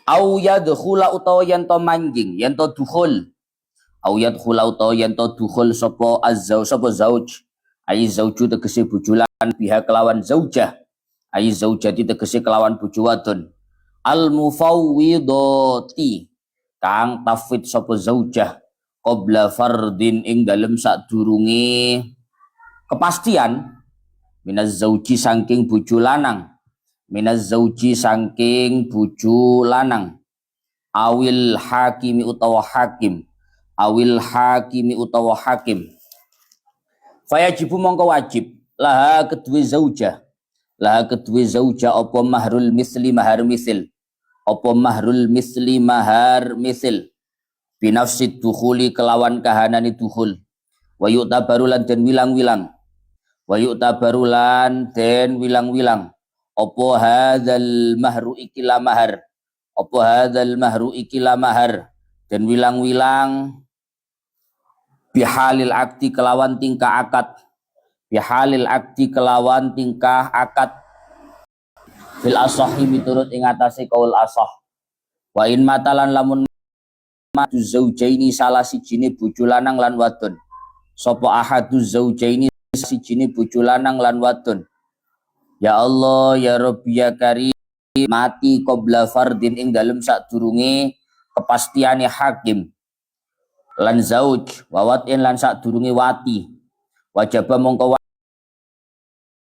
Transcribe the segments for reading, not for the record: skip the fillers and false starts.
Au yadkhula utawa yen to manjing, yen to dukhul. Au yadkhula utawa yen to dukhul sapa zauj. Ai zauju tegese bojo lan biha kelawan zaujah. Ai zaujati tegese kelawan bojo wadon. Al mufawwidati kang tafwid sapa zaujah qabla fardin ing dalem sadurunge kepastian minaz zauji saking bojo lanang. Minaz zauji saking bojo lanang. Awil hakimi utawa hakim. Awil hakimi utawa hakim. Fayajibu mongko wajib laha kedue zaujah. Laha kedue zaujah apa mahrul misli mahar misil. Apa mahrul misli mahar misil. Binafsid dukhuli kelawan kahanani dukhul. Wa yu'tabarulan den wilang-wilang. Wa yu'tabarulan den wilang-wilang. Apa hadzal mahru ikila mahar. Apa hadzal mahru ikila mahar. Dan wilang-wilang bihalil akdi kelawan tingkah akad. Bihalil akdi kelawan tingkah akad. Fil asahi miturut ing atase kaul asah. Wa in matalan lamun matu zaujaini salah sijine bojo lanang lan wadon. Sapa ahadu zaujaini sijine bojo lanang lan wadon. Ya Allah ya Rabbi ya Karim mati qabla fardin ing dalem sadurunge kepastiane hakim. Lan zauj wawatin lan sadurunge wati. Wajaba mongko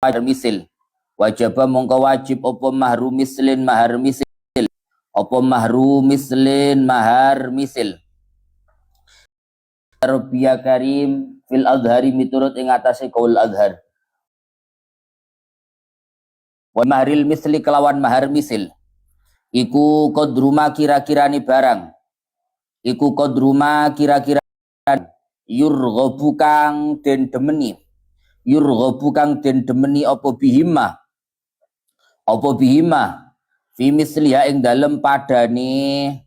wajib misil. Wajaba mongko wajib apa mahru mislin mahar misil. Apa mahru mislin mahar misil. Rabbi ya Karim fil azhari miturut ing atase kaul azhar. Wa mahril misli kelawan mahar misil. Iku kodruma kira-kirani barang. Iku kodruma kira-kira yurghabu kang den demeni. Yurghabu kang den demeni apa bihima. Apa bihima fi misliha ing dalem padane.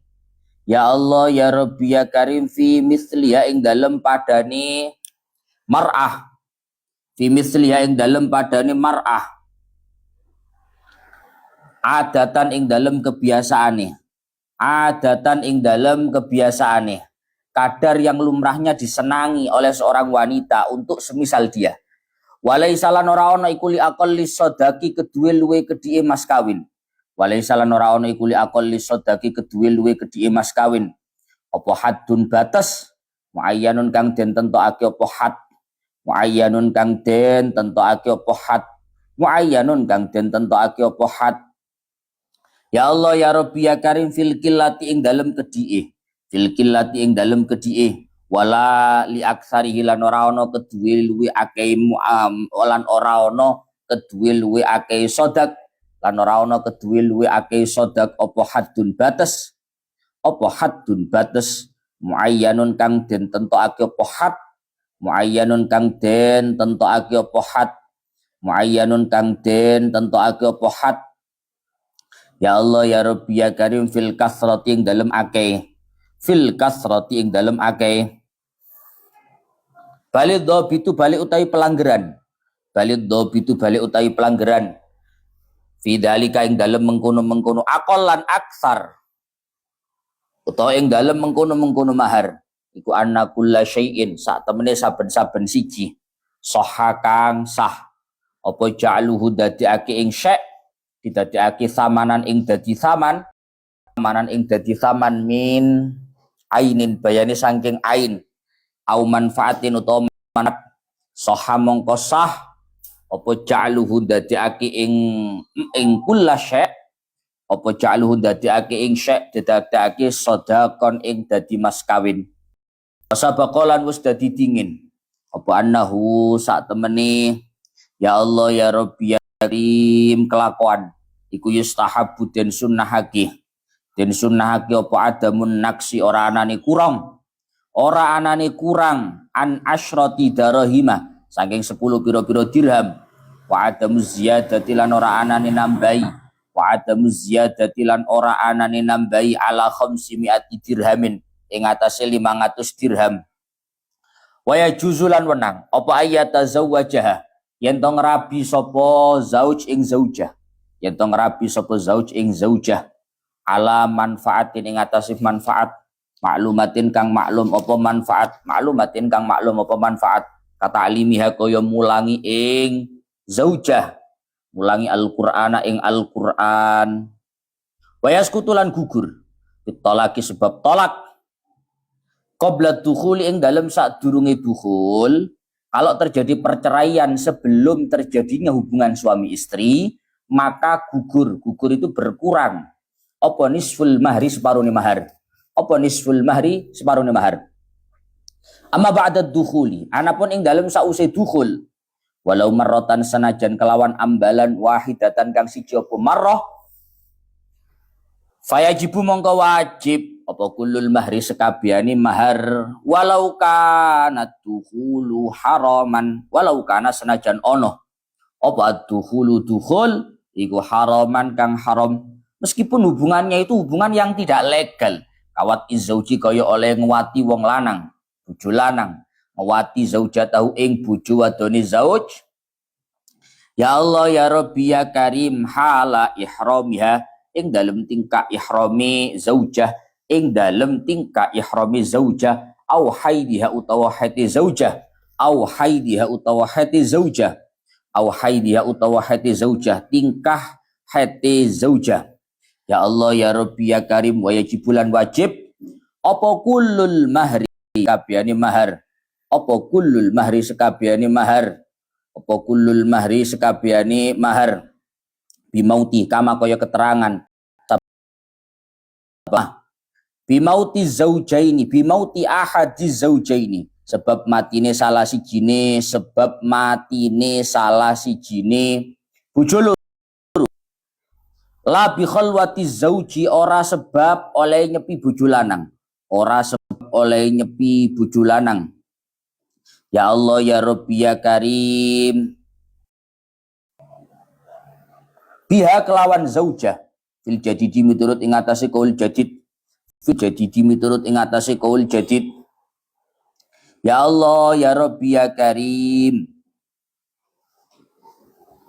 Ya Allah ya Rabbi ya Karim fi misliha ing dalem padane mar'ah. Fi misliha ing dalem padane mar'ah. Adatan ing dalem kebiasaane. Adatan ing dalem kebiasaane. Kadar yang lumrahnya disenangi oleh seorang wanita untuk semisal dia. Walaisa lan ora ana iku li aqalli sadaqi kedue luwe kedhike mas kawin. Walaisa lan ora ana iku li aqalli sadaqi kedue luwe kedhike mas kawin. Apa haddun batas muayyanun kang den tentokake apa had. Muayyanun kang den tentokake apa had. Muayyanun kang den tentokake apa had. Ya Allah ya Rabbi ya Karim fil qillati ing dalem kedhike. Fil qillati ing dalem kedhike. Wala li aksarihi lan ora ana kedue luwe akeh lan ora ana kedue luwe akeh sodak lan ora ana kedue luwe akeh sodak apa haddun batas. Apa haddun batas muayyanun kang den tentokake apa had. Muayyanun kang den tentokake apa had. Muayyanun kang den tentokake apa had. Ya Allah ya Rabbi ya Karim fil kasrati ing dalem akeh. Fil kasrati ing dalem akeh. Balik dhabitu balik utawi pelanggaran. Balik dhabitu balik utawi pelanggaran. Fi dalika ing dalem mengkono-mengkono aqallan aksar. Utawa ing dalem mengkono-mengkono mahar. Iku anna kulla syai'in sak temene saben-saben siji. Sahha kang sah. Apa ja'luhu dadiake ing syai' didadekake samanan ing dadi saman. Samanan ing dadi saman min ainin bayane saking ain. Au manfaatin utawa manfaat sahha mongko sah apa ja'luhu dadiake ing kulla syai' apa ja'luhu dadiake ing syai' didadekake sedekon ing dadi mas kawin. Sabaqalan wis dadi dingin apa annahu sak temene ya Allah ya Rabbi ya Karim kelakuan iku yustahabbu den sunnahake apa adamun naksi ora anane kurang an asyrati darahima saking 10 pira-pira dirham wa adamu ziyadati lan ora anane nambahi ala 500 dirhamin ing atase 500 dirham. Wa yajuzulan wenang apa ayata zawwajaha yen to ngrabi sapa zauj ing zaujah. Yen to ngrabi sapa zauj ing zaujah. ala manfaatin ing atase manfaat, maklumatin kang maklum apa manfaat, maklumatin kang maklum apa manfaat, kata alimiha kaya mulangi ing zaujah, mulangi Al-Qur'ana ing Al-Qur'an. Wayaskutulan gugur ditolaki sebab tolak, qabla dukhuli ing dalem sadurunge dukhul. Kalau terjadi perceraian sebelum terjadinya hubungan suami istri, maka gugur itu berkurang. Apa nisful mahri separuhnya mahar. Apa nisful mahri separuhnya mahar. Amma ba'da dukhuli, anapun ing dalem sause dukhul, walau marrotan senajan kelawan ambalan wahidatan kang siji apa marrah, fayajibu mongko wajib apa kulul mahri sekabiani mahar, walau kana dukhulu haraman, walau kana senajan ono apa dukhulu dukhul iku haraman kang haram, meskipun hubungannya itu hubungan yang tidak legal. Kawat izauji kaya oleh ngwati wong lanang, bojo lanang ngwati zaujatahu ing bojo wadone zauj. Ya Allah ya Rabbi ya Karim hala ihramiha ing dalem tingkah ihrami zaujah, ing dalem tingkah ihrami zaujah, au haidiha utawa haiti zaujah, au haidiha utawa haiti zaujah, au haidiha utawa haiti zaujah, tingkah haiti zaujah. Ya Allah ya Rabbi ya Karim wa yajibulan wajib apa kullul mahri sekabiani mahar, apa kullul mahri sekabiani mahar, apa kullul mahri sekabiani mahar, bimauti kama kaya keterangan bimauti zaujaini, bimauti ahadi zaujaini, sebab matine salah sijine, sebab matine salah sijine bojo loro. La bi khalwati zauji, ora sebab oleh nyepi bojo lanang, ora sebab oleh nyepi bojo lanang. Ya Allah ya Rabbi ya Karim biha kelawan zaujah fil jadidi miturut ing atase kaul jadid, fil jadidi miturut ing atase kaul jadid. Ya Allah ya Rabbi ya Karim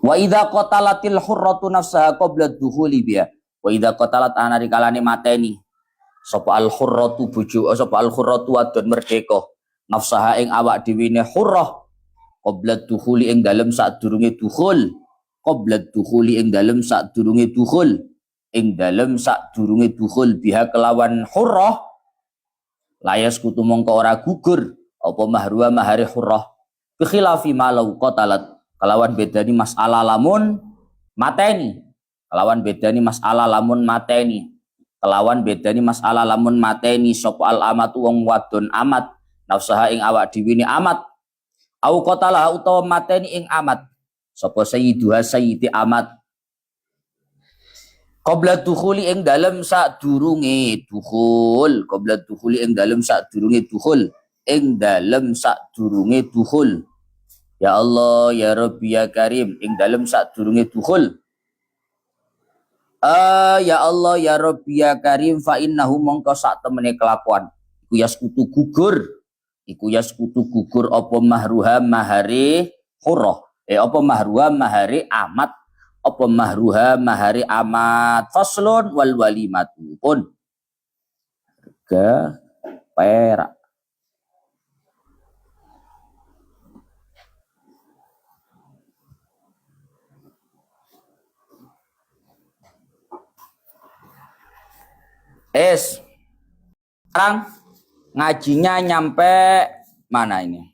wa idza qatalatil hurratu nafsaha qabla dukhuli biha, wa idza qatalat anari kalane mateni sapa al hurratu bojo, sapa al hurratu wadon merdeka, nafsaha ing awak dhewe ne hurrah, qabla dukhuli ing dalem sadurunge dukhul, qabla dukhuli ing dalem sadurunge dukhul, ing dalem sadurunge dukhul biha kelawan hurrah, layas kutu mongko ora gugur apa mahruha mahari hurrah, bi khilafi malau qatalat, kelawan bedani masalah lamun mateni, kelawan bedani masalah lamun mateni, kelawan bedani masalah lamun mateni sapa al amatu wong wadon amat, nafsaha ing awak dhewe ne amat, au qatalah utawa mateni ing amat sapa sayyiduha sayyidi amat, qabla dukhuli ing dalem sadurunge dukhul, qabla dukhuli ing dalem sadurunge dukhul, ing dalem sadurunge dukhul. Ya Allah ya Rabbi ya Karim ing dalem sadurunge dukhul. Ya Allah ya Rabbi ya Karim fa innahu mongko sak temene kelakuan iku yaskutu gugur, iku yaskutu gugur apa mahruha mahari hurrah, apa mahruha mahari amat, apa mahruha mahari amat. Faslun wal walimatu pun harga perak. Sekarang ngajinya nyampe mana ini?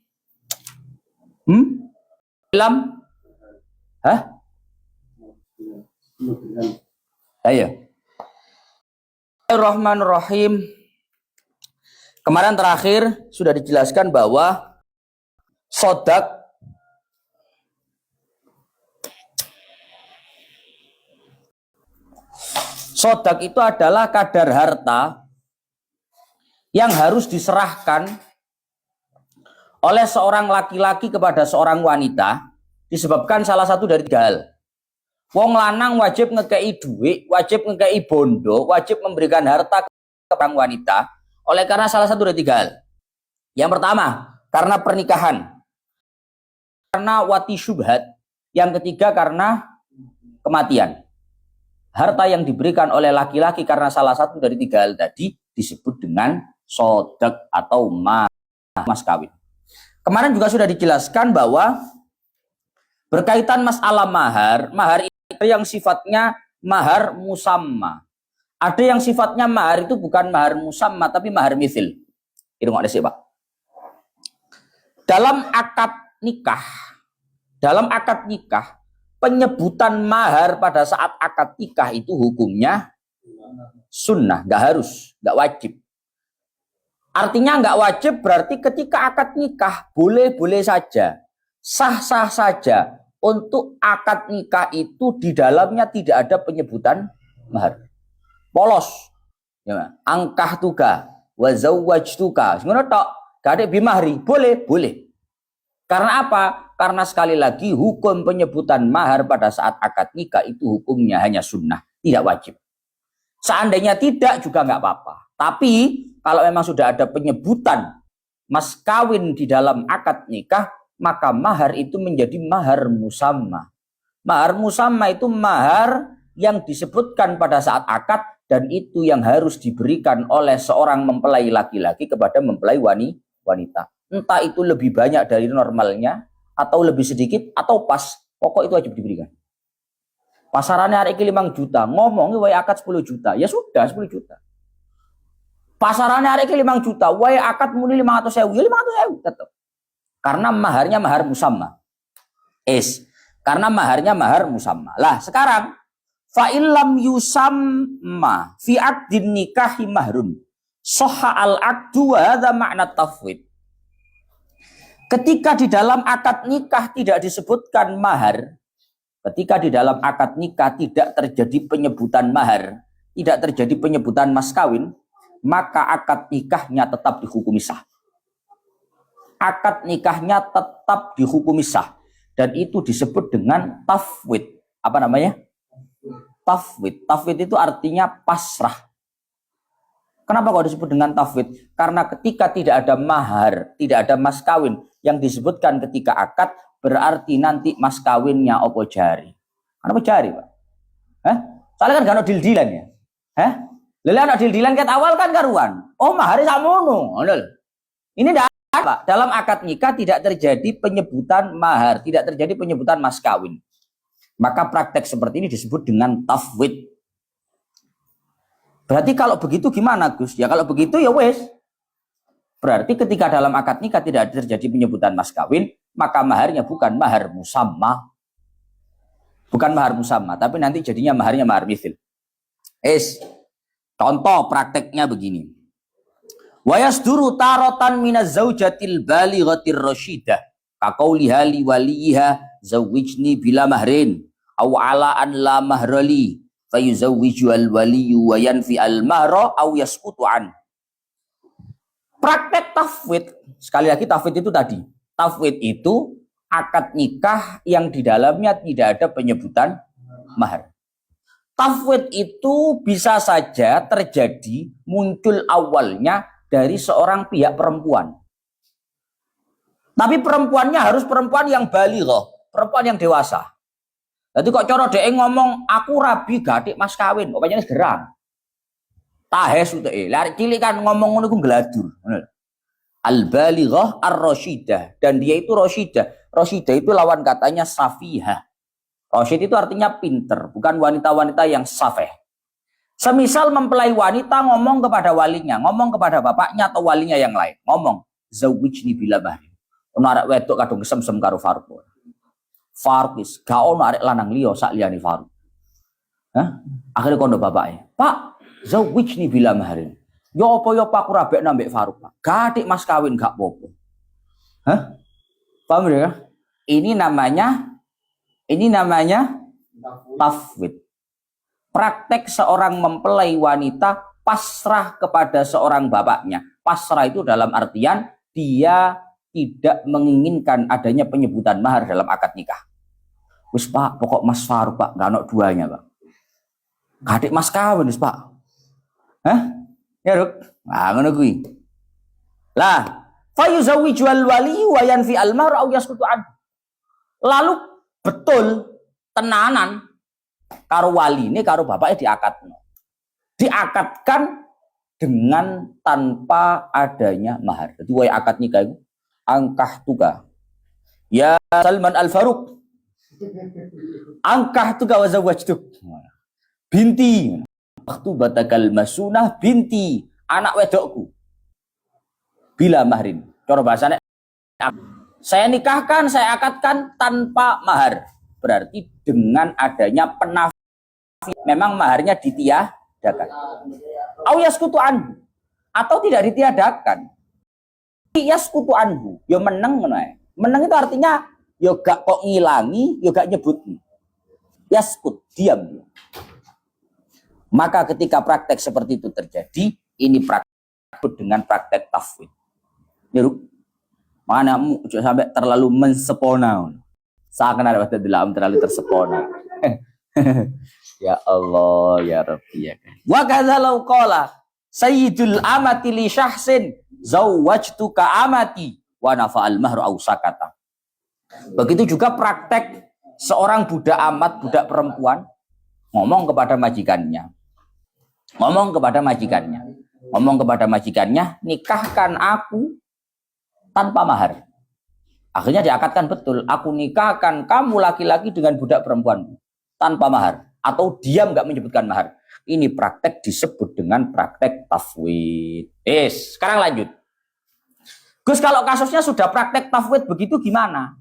Film? Hah? Ayo. Bismillahirrahmanirrahim. Kemarin terakhir sudah dijelaskan bahwa sodak itu adalah kadar harta yang harus diserahkan oleh seorang laki-laki kepada seorang wanita disebabkan salah satu dari tiga hal. Wong lanang wajib ngekei duit, wajib ngekei bondo, wajib memberikan harta kepada wanita oleh karena salah satu dari tiga hal. Yang pertama, karena pernikahan. Karena wati syubhat. Yang ketiga, karena kematian. harta yang diberikan oleh laki-laki karena salah satu dari 3 hal tadi disebut dengan sodak atau mas kawin. Kemarin juga sudah dijelaskan bahwa berkaitan masalah mahar, mahar itu yang sifatnya mahar musamma. Ada yang sifatnya mahar itu bukan mahar musamma tapi mahar mithil. Itu nggak ada sih, Pak. Dalam akad nikah, penyebutan mahar pada saat akad nikah itu hukumnya sunnah, nggak harus, nggak wajib. Artinya nggak wajib berarti ketika akad nikah boleh-boleh saja, sah-sah saja untuk akad nikah itu di dalamnya tidak ada penyebutan mahar. Polos, ya, angkah tuka, wazawaj tuka, sebenarnya tok, gak ada bimahri, boleh. Karena apa? Karena sekali lagi hukum penyebutan mahar pada saat akad nikah itu hukumnya hanya sunnah, tidak wajib. Seandainya tidak juga nggak apa-apa. Tapi kalau memang sudah ada penyebutan mas kawin di dalam akad nikah, maka mahar itu menjadi mahar musamma. Mahar musamma itu mahar yang disebutkan pada saat akad dan itu yang harus diberikan oleh seorang mempelai laki-laki kepada mempelai wanita. Entah itu lebih banyak dari normalnya atau lebih sedikit atau pas, pokok itu wajib diberikan. Pasarannya hari ini 5 juta, ngomong wae akad 10 juta, ya sudah 10 juta. Pasarannya hari ini 5 juta, wae akad muni 500.000, ya 500.000 tetap. Karena maharnya mahar musamma. Karena maharnya mahar musamma. Lah sekarang fa'ilam yusamma fi aqdin nikahi mahrun soha al-aqdu wa hadha makna tafwid. Ketika di dalam akad nikah tidak disebutkan mahar, ketika di dalam akad nikah tidak terjadi penyebutan mahar, tidak terjadi penyebutan mas kawin, maka akad nikahnya tetap dihukumi sah. Akad nikahnya tetap dihukumi sah. Dan itu disebut dengan tafwid. Apa namanya? Tafwid. Tafwid itu artinya pasrah. Kenapa kok disebut dengan tafwid? Karena ketika tidak ada mahar, tidak ada mas kawin yang disebutkan ketika akad, berarti nanti mas kawinnya opo jari. Kenapa jari, Pak? Soalnya kan gak ada dil-dilan ya. Lele ada dil-dilan ket awal kan karuan. Oh, mahari samono. Ini tidak ada, Pak. Dalam akad nikah tidak terjadi penyebutan mahar, tidak terjadi penyebutan mas kawin. Maka praktek seperti ini disebut dengan tafwid. Berarti kalau begitu gimana, Gus? Ya kalau begitu ya wes. Berarti ketika dalam akad nikah tidak terjadi penyebutan mas kawin, maka maharnya bukan mahar musamma. Bukan mahar musamma, tapi nanti jadinya maharnya mahar mithil. Contoh prakteknya begini. Wa yasduru taratan minaz zaujatil balighatir rasyidah kaqauliha li waliha zawwijni bila mahrin aw ala an la mahrali fayuzawwiju al waliyu wa yanfi al mahra aw yasqutu an. Praktek tafwid, sekali lagi tafwid itu tadi. Tafwid itu akad nikah yang di dalamnya tidak ada penyebutan mahar. Tafwid itu bisa saja terjadi muncul awalnya dari seorang pihak perempuan. Tapi perempuannya harus perempuan yang balighah, perempuan yang dewasa. Jadi kok cara dhek ngomong aku rabi gatik mas kawin, kok pancen gerang. Tahes uteke. Lari cilik kan ngomong ngono iku ngladur. Al-balighah ar-rasyidah, dan dia itu rasyidah. Rasyidah itu lawan katanya safihah. Rasyid itu artinya pinter, bukan wanita-wanita yang safeh. Semisal mempelai wanita ngomong kepada walinya, ngomong kepada bapaknya atau walinya yang lain, ngomong zawwijni bila mahri. Ono arek wedok kadung kesem-sem karo Faruk. Faruk is gak ono arek lanang liya sak liyane Faruk. Akhirnya kondo bapaknya, "Pak, zawwijni bila mahri." Ya apa ya Pak, aku rabek nambek Faruk, Pak. Gatik mas kawin gak apa-apa. Paham ya? Ini namanya tafwid. Praktek seorang mempelai wanita pasrah kepada seorang bapaknya. Pasrah itu dalam artian dia tidak menginginkan adanya penyebutan mahar dalam akad nikah. Wis Pak, pokok Mas Faruk Pak, gak ono duanya Pak. Gadik mas kawin wis Pak. Ya Ruk. Nah, ngono kuwi. Lah, fayuzawwiju al-wali wa yanfi al-mahr aw yasqutu an. Lalu betul tenanan karo waline karo bapaknya diakatno. Diakatkan dengan tanpa adanya mahar. Jadi wae akad nikah itu angkah tuka. Ya Salman Al Faruq. Angkah tuka wa zawajtuk. Binti. Waktu batakal masunah binti, anak wedokku. Bila mahrin. Cara bahasanya saya nikahkan, saya akadkan tanpa mahar. Berarti dengan adanya penafian, memang maharnya ditiadakan. Au yaskutu anhu, atau tidak ditiadakan. Yaskutu anhu, yo meneng ngono ae. Meneng itu artinya yo gak kok ngilangi, yo gak nyebut. Yaskut, diam. Maka ketika praktek seperti itu terjadi, ini praktek dengan praktek tafwid. Nyeruk, mana sampai terlalu mensepona. Seakan ada waktu dalam terlalu tersepona. Ya Allah, ya Rabbi ya. Wa kadzalau qala sayyidul amati li syahsin zawwajtuka amati wa nafa'al mahru aw sakata. Begitu juga praktek seorang budak amat, budak perempuan ngomong kepada majikannya. Ngomong kepada majikannya, nikahkan aku tanpa mahar. Akhirnya diakatkan betul, aku nikahkan kamu laki-laki dengan budak perempuan tanpa mahar. Atau diam nggak menyebutkan mahar. Ini praktek disebut dengan praktek tafwid. Sekarang lanjut. Gus, kalau kasusnya sudah praktek tafwid begitu gimana?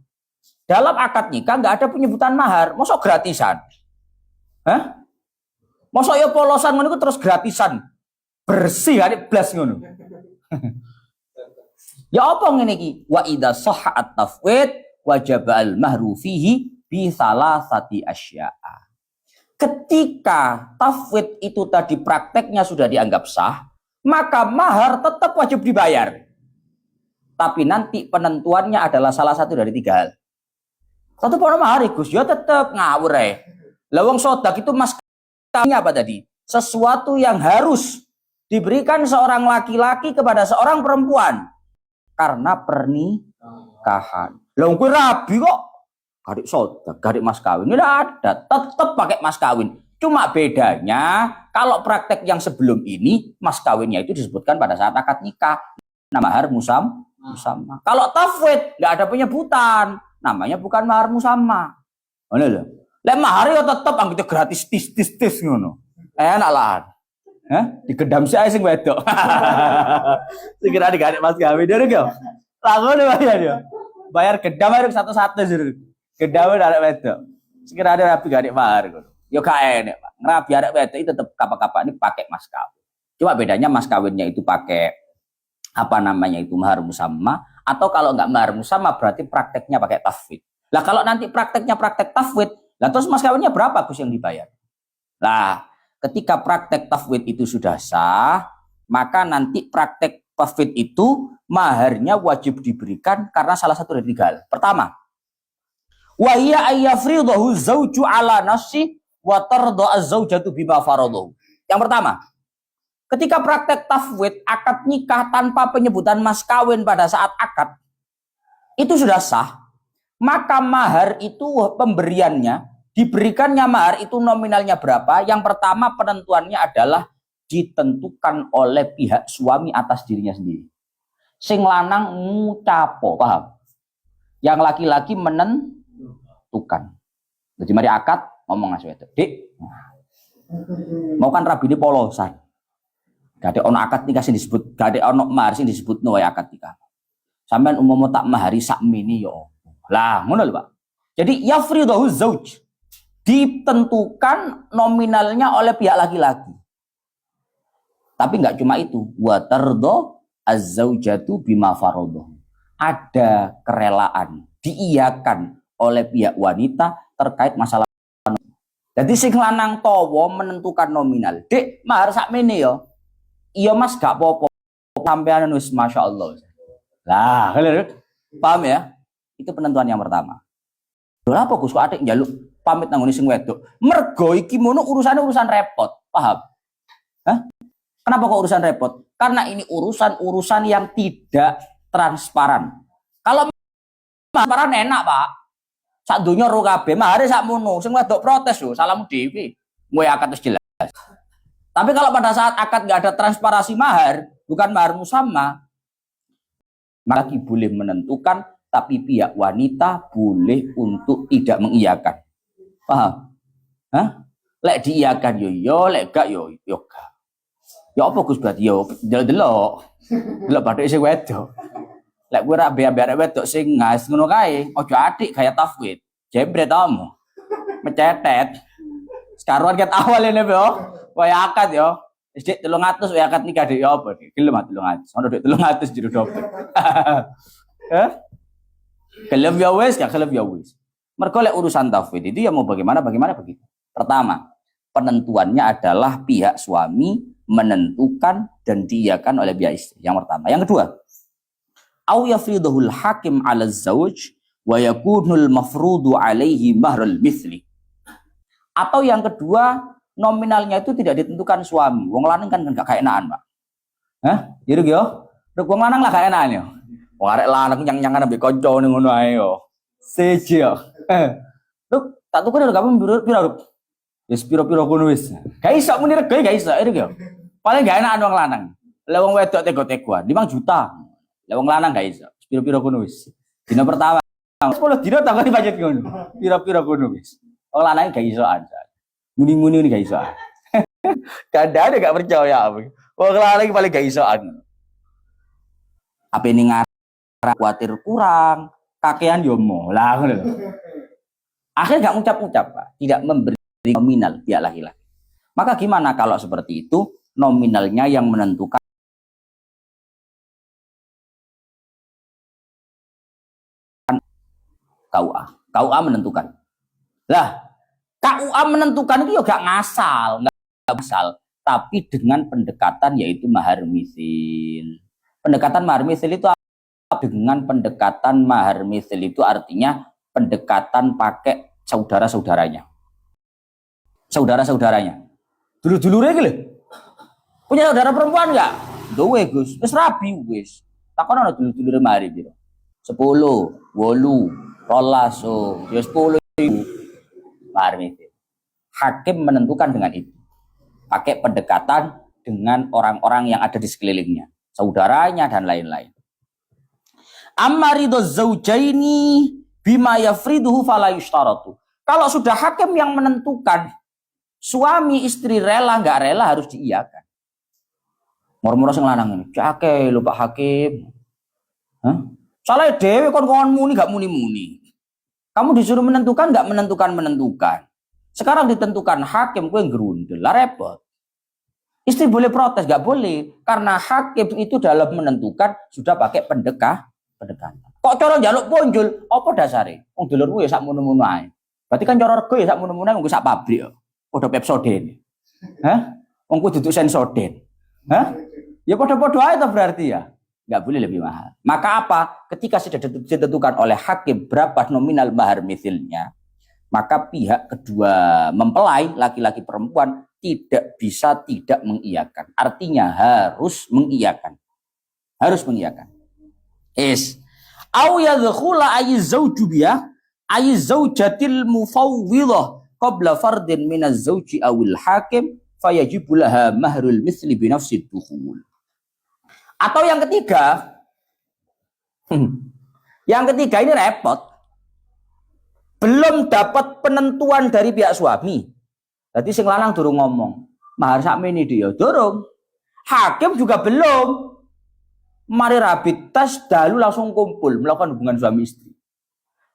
Dalam akad nikah nggak ada penyebutan mahar, mosok gratisan? Hah? Mosok ya polosan ngono terus gratisan. Bersih hari blas ngono. Ya apa ngene iki? Wa idza sahha at-tafwid wajib al-mahru fihi bi salasati asya'a. Ketika tafwid itu tadi prakteknya sudah dianggap sah, maka mahar tetap wajib dibayar. Tapi nanti penentuannya adalah salah satu dari 3 hal. Satu pono mahar Gus, ya tetap ngawur ae. Lah wong sodak itu mas apa tadi? Sesuatu yang harus diberikan seorang laki-laki kepada seorang perempuan karena pernikahan. Lah kuwi rabi kok. Gadik sodak, gadik mas kawin. Ini ada, tetap pakai mas kawin. Cuma bedanya kalau praktek yang sebelum ini mas kawinnya itu disebutkan pada saat akad nikah. Nah, mahar musamma. Kalau tafwid nggak ada penyebutan, namanya bukan mahar musamma. Mana lho? Lek mahar ya tetep anggite gratis tis ngono. Enak lah. Hah? Digedam sih sing wedok. Segera digadik mas kawin dia yo. Langsung bayar yo. Bayar gedam harus satu-satu jur. Gedam arek wedok. Segera ada rapi gadik mahar ngono. Yo gak enak, Pak. Ngerabi arek wedok itu tetep kapak-kapak ini pakai mas kawin. Cuma bedanya mas kawinnya itu pakai apa namanya itu mahar musamma, atau kalau nggak mahar musamma berarti prakteknya pakai tafwid. Lah kalau nanti prakteknya praktek tafwid, lah terus mas kawinnya berapa Gus yang dibayar? Lah ketika praktek tafwid itu sudah sah, maka nanti praktek tafwid itu maharnya wajib diberikan karena salah satu dari 3 hal. Pertama, wa hiya ayyafridahu zauju ala nafsi wa tarda az-zaujatu bima faradahu. Yang pertama, ketika praktek tafwid akad nikah tanpa penyebutan mas kawin pada saat akad itu sudah sah, maka mahar itu pemberiannya, diberikannya mahar itu nominalnya berapa? Yang pertama penentuannya adalah ditentukan oleh pihak suami atas dirinya sendiri. Sing lanang ngucapo, paham? Yang laki-laki menentukan. Jadi mari akad ngomong ngasih itu, Dik, mau kan rabi ini polosan. Gak ada ono akad nikah sing disebut, gak ada ono mahar sing disebut no akad nikah. Sampean umum tak mahari sakmini yo. Lah, ngono lho, Pak. Jadi yafridahu zauj, ditentukan nominalnya oleh pihak laki-laki. Tapi enggak cuma itu, wa tardo az-zaujatu bima faradhahu. Ada kerelaan, diiyakan oleh pihak wanita terkait masalah. Jadi sing lanang towo menentukan nominal. Dik, mahar sakmene yo. Iya Mas, gak apa-apa. Sampean wis masyaallah. Lah, paham ya? Itu penentuan yang pertama. Lha apa Gus kok atik njaluk pamit nang ngene sing wedok? Mergo iki mono urusan repot, paham? Hah? Kenapa kok urusan repot? Karena ini urusan yang tidak transparan. Kalau transparan enak, Pak. Sak donya ro kabeh, mahare sakmono. Sing wedok protes lho, salahmu dhewe. Kowe akad wis jelas. Tapi kalau pada saat akad nggak ada transparasi mahar, bukan mahar musamma, maka laki boleh menentukan, tapi pihak wanita boleh untuk tidak mengiyakan. Paham? Hah? Lek diiyakan yo, lek gak yo gak. Ya apa Gus berarti yo delok. Delok bathuk sing wedok. Lek kowe ra beak-beak wedok sing ngas ngono kae, aja adik gaya tafwid. Jebret tamu. Mecetet. Sekaruan ket awal ini yo. Waya akad yo. Wis dik 300 waya akad nikah dik yo apa dik? Gelem 300. Ono dik 300 jero dompet. Hah? Gelem ya wis, gak gelem ya wis. Mergo lek urusan tafwid itu ya mau bagaimana begitu. Pertama, penentuannya adalah pihak suami menentukan dan diiyakan oleh pihak istri. Yang pertama. Yang kedua, au yafriduhul hakim 'ala zauj wa yakunul mafrudu 'alaihi mahrul mithli. Atau yang kedua, nominalnya itu tidak ditentukan suami. Wong lanang kan gak kaenakan, Pak. Hah? Jadi yo, wong lanang lah gak enakan yo. Wong arek lanang nyang-nyangan ambek kancane ngono ae yo. Seje yo. Lho, tak tuku udah kamu piro? Wis piro-piro kono wis. Gak iso muni rego gak iso itu yo. Paling gak enakan wong lanang. Lah wong wedok tego-tegoan 5 juta. Lah wong lanang gak iso. Piro-piro kono wis. Dina pertama 10 dina takoni budget ngono. Piro-piro kono wis. Wong lanang gak iso aja. Muni-muni gak iso. Kadang gak percaya apa. Wong lanang paling gak iso. Apa ini ngarang khawatir kurang, kakean yo mo. Lah ngono lho. Akhirnya gak ngucap-ngucap, Pak. Tidak memberi nominal pihak laki-laki. Maka gimana kalau seperti itu? Nominalnya yang menentukan KUA. KUA menentukan. Lah, KUA menentukan itu ya gak ngasal, gak asal, tapi dengan pendekatan yaitu mahar misil. Pendekatan mahar misil itu apa? Dengan pendekatan mahar misil itu artinya pendekatan pakai saudara-saudaranya. Saudara-saudaranya. Dulu-dulure iki lho. Punya saudara perempuan enggak? Duwe, Gus. Wis rabi wis. Takon ana dulu-dulure mari piro? 10, 8, 12, so ya 10 mahar misil. Hakim menentukan dengan itu. Pakai pendekatan dengan orang-orang yang ada di sekelilingnya, saudaranya dan lain-lain. Amma ridho zaujaini bima yafriduhu fala yushtaratu. Kalau sudah hakim yang menentukan, suami istri rela nggak rela harus diiyakan. Moro-moro sing lanang ini, cake lho Pak Hakim. Hah? Salah dhewe kon muni gak muni-muni. Kamu disuruh menentukan nggak menentukan. Sekarang ditentukan hakim kowe ngerundel, lah repot. Istri boleh protes, nggak boleh, karena hakim itu dalam menentukan sudah pakai pendekatan. Kok cara njaluk ponjol, apa dasare? Wong dulurmu ya sak mono-mono ae. Berarti kan cara rego ya sak mono-mono ae nggo sak pabrik kok. Padha Pepsodent. Hah? Wong kudu duduk Sensoden. Hah? Ya padha-padha ae to berarti ya. Nggak boleh lebih mahal. Maka apa? Ketika sudah ditentukan oleh hakim berapa nominal mahar misilnya, maka pihak kedua mempelai, laki-laki perempuan, tidak bisa tidak mengiyakan. Artinya harus mengiyakan. Harus mengiyakan. Au yadkhula ayyizauju biya ayyizaujatil mufawwidah qabla fardin minaz zauji awil hakim fayajibu laha mahrul misli bi nafsi dukhul. Atau yang ketiga, ini repot. Belum dapat penentuan dari pihak suami. Jadi sing lanang durung ngomong, mahar sakmene dia durung. Hakim juga belum. Mari rapid test dalu langsung kumpul melakukan hubungan suami istri.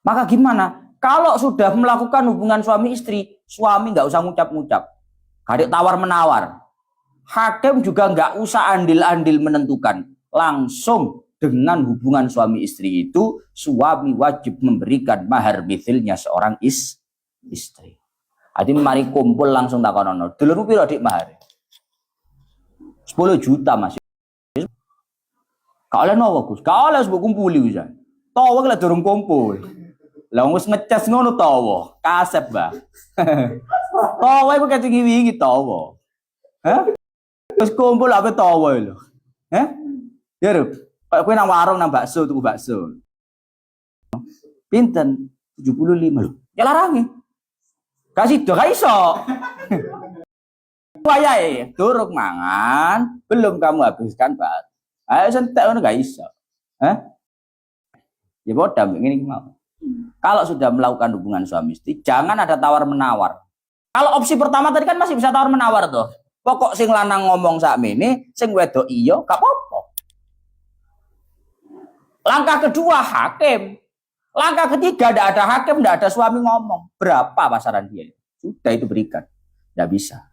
Maka gimana? Kalau sudah melakukan hubungan suami istri, suami nggak usah ngucap-ngucap. Kadek tawar-menawar. Hakim juga nggak usah andil-andil menentukan. Langsung dengan hubungan suami istri itu, suami wajib memberikan mahar mithilnya seorang istri. Jadi mari kumpul langsung takonono. Dulurmu piro dik mahar? 10 juta Mas. Kalian nawa Gus, kalian harus kumpuli bisa. Tawa kalau durung kumpul. Lah wis ngecas ngono tawa, kasep bah. Tawa iku ketingi wingi tawa. Hah? Terus kumpul apa tawa lho. Hah? Ya Ruk, kok kowe nang warung nang bakso tuku bakso. Pinten? 75 loh. Ya larangi. Kasih do iso. Wayahe durung mangan, belum kamu habiskan bat. Ayo sentek ngono gak iso. Hah? Ya bodoh ngene iki mau. Kalau sudah melakukan hubungan suami istri, jangan ada tawar-menawar. Kalau opsi pertama tadi kan masih bisa tawar-menawar tuh. Pokok sing lanang ngomong sakmene, sing wedok iya, gak apa-apa. Langkah kedua hakim. Langkah ketiga tidak ada hakim, tidak ada suami ngomong. Berapa pasaran dia? Sudah itu berikan. Tidak bisa.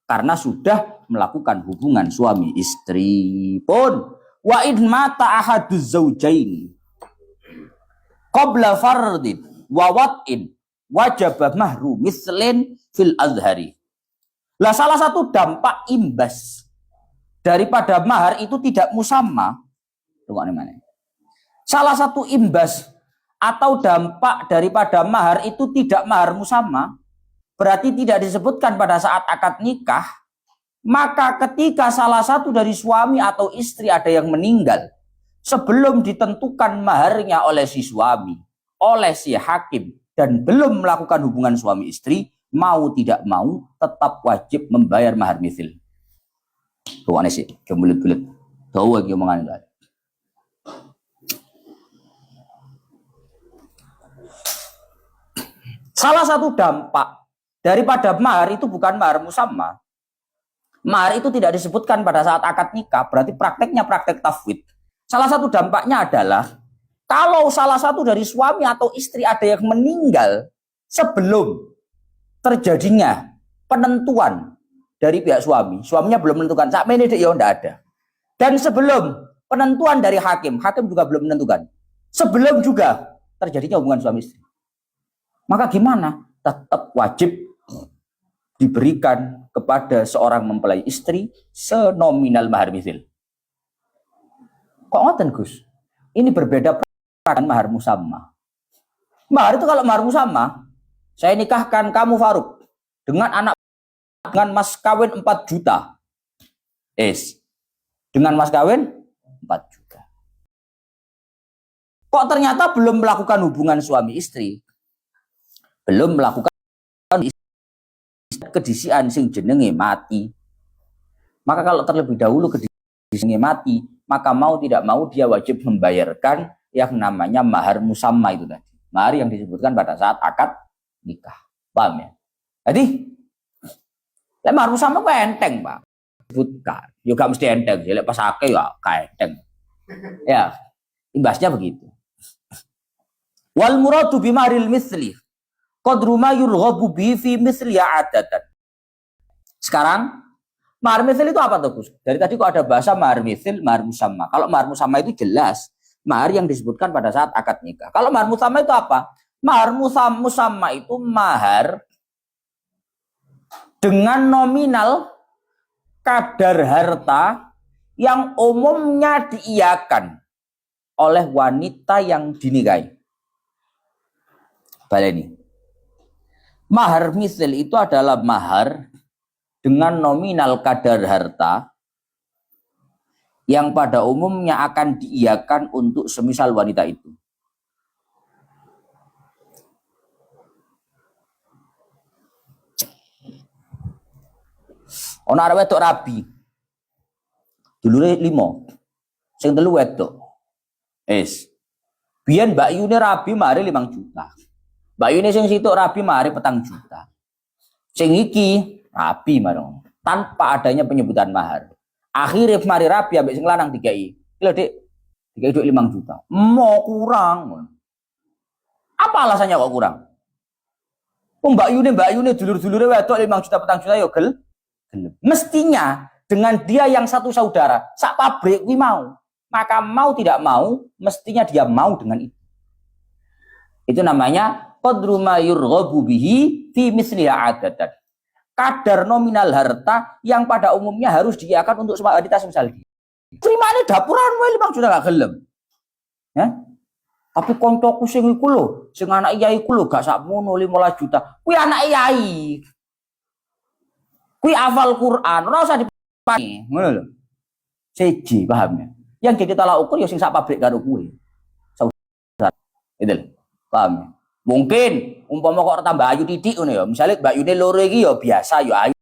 Karena sudah melakukan hubungan suami istri pun. Wa in mata ahaduz zaujaini qabla fardin wa wat'in wajaba mahru mislin fil azhari. Lah salah satu dampak imbas daripada mahar itu tidak musamma. Tunggu mana? Salah satu imbas atau dampak daripada mahar itu tidak mahar musamma, berarti tidak disebutkan pada saat akad nikah. Maka ketika salah satu dari suami atau istri ada yang meninggal, sebelum ditentukan maharnya oleh si suami, oleh si hakim, dan belum melakukan hubungan suami istri, mau tidak mau tetap wajib membayar mahar mithil. Tuh aneh sih, kemulit-bulit. Tahu lagi omongan itu. Salah satu dampak daripada mahar itu bukan mahar musamma. Mahar itu tidak disebutkan pada saat akad nikah, berarti prakteknya praktek tafwid. Salah satu dampaknya adalah kalau salah satu dari suami atau istri ada yang meninggal sebelum terjadinya penentuan dari pihak suami, suaminya belum menentukan, sak meneh ya ndak ada. Dan sebelum penentuan dari hakim, hakim juga belum menentukan. Sebelum juga terjadinya hubungan suami istri. Maka gimana? Tetap wajib diberikan kepada seorang mempelai istri senominal mahar mithil. Kok ngoten Gus? Ini berbeda dengan mahar musamma. Mahar itu kalau mahar musamma, saya nikahkan kamu Faruk dengan anak dengan mas kawin 4 juta. Dengan mas kawin 4 juta. Kok ternyata belum melakukan hubungan suami istri? Belum melakukan kedisian sing jenenge mati. Maka kalau terlebih dahulu kedisian mati, maka mau tidak mau dia wajib membayarkan yang namanya mahar musamma itu tadi. Mahar yang disebutkan pada saat akad nikah. Paham ya? Jadi mahar musamma kok enteng, Pak. Sebutkan. Juga mesti enteng. Jadi pas akeh ya enteng. Ya, imbasnya begitu. Wal muradu bimaril misli qadru ma yurghabu bihi fi misli adatan. Sekarang mahar mithil itu apa tuh Gus? Dari tadi kok ada bahasa mahar mithil, mahar musamma. Kalau mahar musamma itu jelas mahar yang disebutkan pada saat akad nikah. Kalau mahar musamma itu apa? Mahar musamma itu mahar dengan nominal kadar harta yang umumnya diiyakan oleh wanita yang dinikahi. Baleni. Mahar mithil itu adalah mahar dengan nominal kadar harta yang pada umumnya akan diiyakan untuk semisal wanita itu. Ono arep wedok rabi. Dulure 5. Sing 3 wedok. Biyen Mbak Yune rabi mari 5 juta. Mbak Yune sing situk rabi mari 4 juta. Sing iki rabi marang tanpa adanya penyebutan mahar. Akhirnya mari rabi ambek sing lanang dikai. Lho Dik, dikai duit 5 juta. Mau kurang. Apa alasannya kok kurang? Mbak Yune dulur-dulure wedok 5 juta 4 juta yo gelem. Mestinya dengan dia yang satu saudara, sak pabrik kuwi mau. Maka mau tidak mau, mestinya dia mau dengan itu. Itu namanya qadru ma yurghabu bihi fi misliha adatan. Kadar nominal harta yang pada umumnya harus diiakan untuk semua wanita semisal dia. Terimane dapuran wae 5 juta gak gelem. Ya? Tapi koncoku sing iku lho, sing anak yai ku lho gak sakmono 15 juta. Kuwi anak yai. Kuwi hafal Quran, ora usah dipani, ngono lho. Siji, paham ya? Yang jadi tolak ukur ya sing sak pabrik karo kuwi. Saudara. Itu. Paham ya? Mungkin umpama kok tambah ayu titik ngono ya. Misale Mbak Yune loro iki ya biasa ya ayu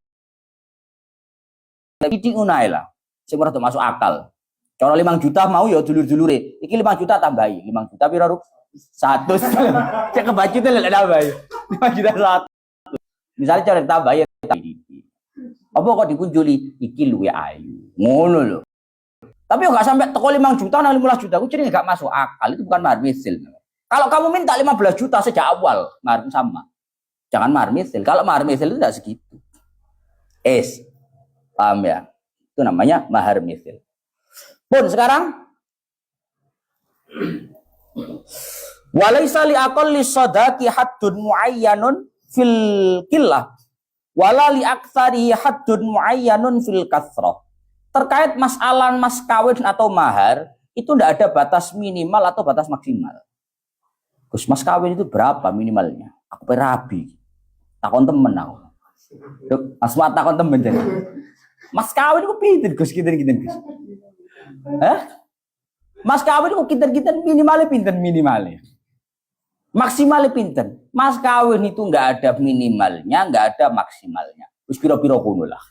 titik ngono ae lah. Sing ora masuk akal. Cara 5 juta mau ya dulur-dulure. Iki 5 juta tambahi. 5 juta pira ruk? 100. Cek kebacute lek tambahi. 5 juta 100. Misalnya cara tambahi apa kok dikunjuli iki luwe ayu. Ngono lho. Tapi enggak sampai teko 5 juta nang 15 juta. Aku jadi enggak masuk akal. Itu bukan mahar misil. Kalau kamu minta 15 juta sejak awal, mahar sama. Jangan mahar misil. Kalau mahar misil itu tidak segitu. Paham ya? Itu namanya mahar misil. Pun sekarang walaisa li aqalli sadaqi haddun muayyanun fil qillah wala li aktsari haddun muayyanun fil kasrah. Terkait masalah mas kawin atau mahar itu tidak ada batas minimal atau batas maksimal. Gus, mas kawin itu berapa minimalnya? Aku perabi. Takon temen aku. Mas Mat takon temen jadi. Mas kawin itu pinter Gus, kinten-kinten Gus. Mas kawin itu kinten-kinten minimalnya. Maksimalnya pinten. Mas kawin itu enggak ada minimalnya, enggak ada maksimalnya. Wis pira-pira kono lah.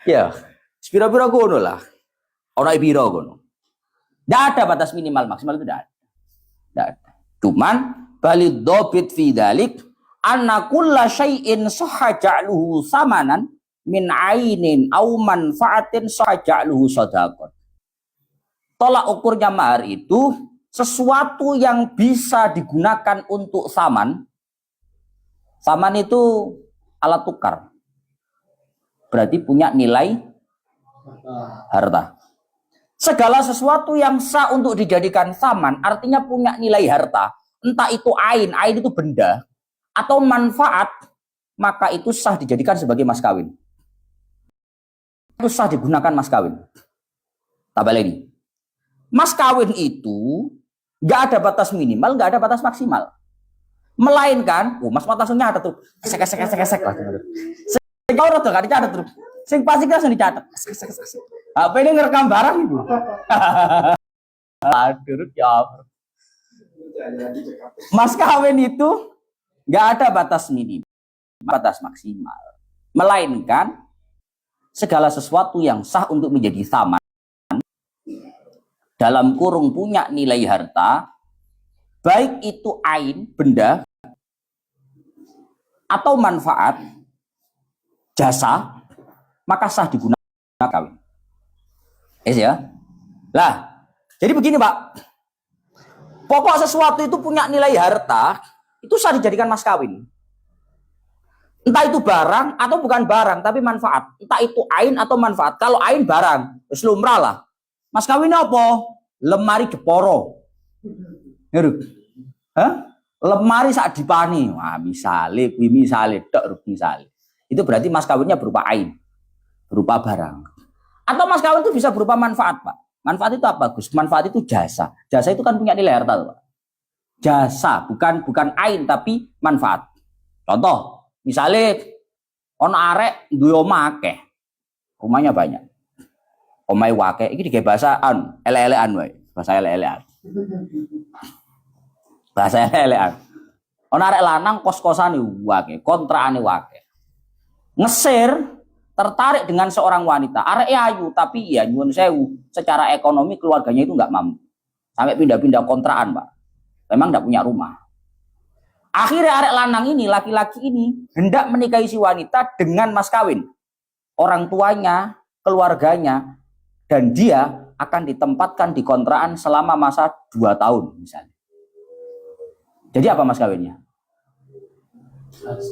Ya, pira-pira kono lah. Ora pira kono. Tidak ada batas minimal maksimal itu tidak ada. Tidak ada. Cuman balid dobit fi dalik anna kulla syai'in sahha ja'luhu samanan min ainin au manfaatin sahha ja'luhu shadaqah. Tolak ukurnya mahar itu sesuatu yang bisa digunakan untuk saman. Saman itu alat tukar. Berarti punya nilai harta. Segala sesuatu yang sah untuk dijadikan saman artinya punya nilai harta. Entah itu ain itu benda, atau manfaat, maka itu sah dijadikan sebagai mas kawin. Itu sah digunakan mas kawin. Tambah lagi. Mas kawin itu nggak ada batas minimal, nggak ada batas maksimal. Melainkan, mas mata langsung nyatet tuh. Kesek lah. Sing ora tuh gak dicatat terus. Sing pasti langsung dicatat. Apa ini ngerekam barang itu? Aduh, ya. Mas kawin itu nggak ada batas minimal, batas maksimal. Melainkan segala sesuatu yang sah untuk menjadi saman dalam kurung punya nilai harta, baik itu ain, benda, atau manfaat, jasa, maka sah digunakan kawin. Ya. Lah, jadi begini Pak. Pokok sesuatu itu punya nilai harta, itu sah dijadikan mas kawin. Entah itu barang atau bukan barang, tapi manfaat. Entah itu ain atau manfaat. Kalau ain barang, wis lumrah lah. Mas kawin apa? Lemari Jeporo. Lemari sak dipani. Wah, misale tok misale. Itu berarti mas kawinnya berupa ain, berupa barang. Atau mas kawin itu bisa berupa manfaat, Pak. Manfaat itu apa, Gus? Manfaat itu jasa. Jasa itu kan punya nilai harta, Pak. Jasa, bukan ain tapi manfaat. Contoh, misalnya ono arek duwe omah akeh. Rumahnya banyak. Omahe wake, iki digawe bahasaan, ele-elean wae. Bahasa ele-elean. Bahasa ele-elean. Ono arek lanang kos-kosane wake, kontrakane wake. Ngesir tertarik dengan seorang wanita, arek ayu tapi ya nyuwun sewu, secara ekonomi keluarganya itu nggak mampu. Sampai pindah-pindah kontrakan, Pak. Memang nggak punya rumah. Akhirnya arek lanang ini, laki-laki ini hendak menikahi si wanita dengan mas kawin. Orang tuanya, keluarganya, dan dia akan ditempatkan di kontrakan selama masa 2 tahun misalnya. Jadi apa mas kawinnya?